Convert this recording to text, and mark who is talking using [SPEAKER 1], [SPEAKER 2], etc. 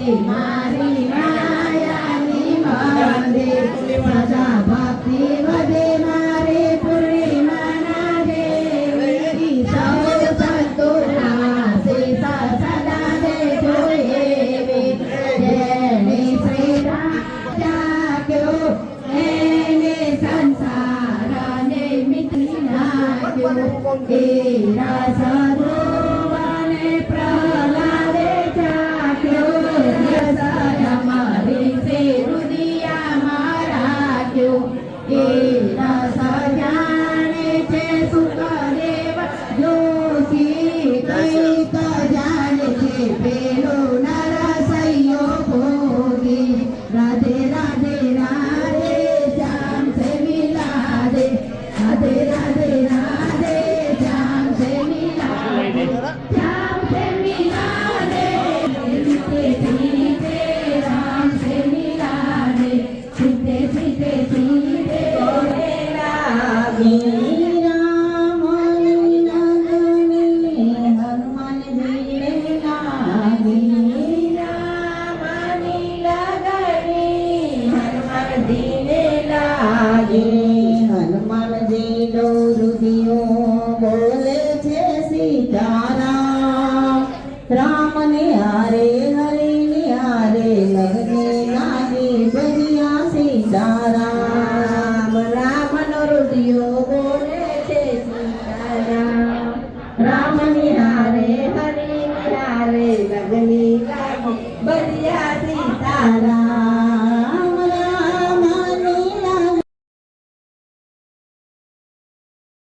[SPEAKER 1] મારી માયાની મંદિર સદા ભક્તિ વધે મારે પૂર્ણિમાના દેવી સૌ સંતોના સીતા સદા દેજો એવી જેને શ્રી રામ જાગ્યો એને સંસારને મિટી નાખ્યો એ રસ ધ્રુવને પ્રહલાદે ચાખ્યો રસ અમારી સે રુદિયામાં રાખ્યો એ રસ જાણે છે સુખદેવ જોશી કઈક જાણે છે પેલો નરસૈયો ભોગી રાધે રાધે રાધે શ્યામ સે મિલા દે રાધે રાધે રાધે શ્યામ સે મિલા દે શ્યામ સે મિલા દે सीते सीते राम से मिला दे सीते सीते सीते बोले लागे राम लगने हनुमान जी ने लागे राम लगने हनुमान जी ने लागे हनुमान जी लो रुदियो बोले छे सीताराम राम ने हारे हरि ने हारे लगने लागे बजिया सीताराम राम नो रुदियो बोले छे सीताराम राम ने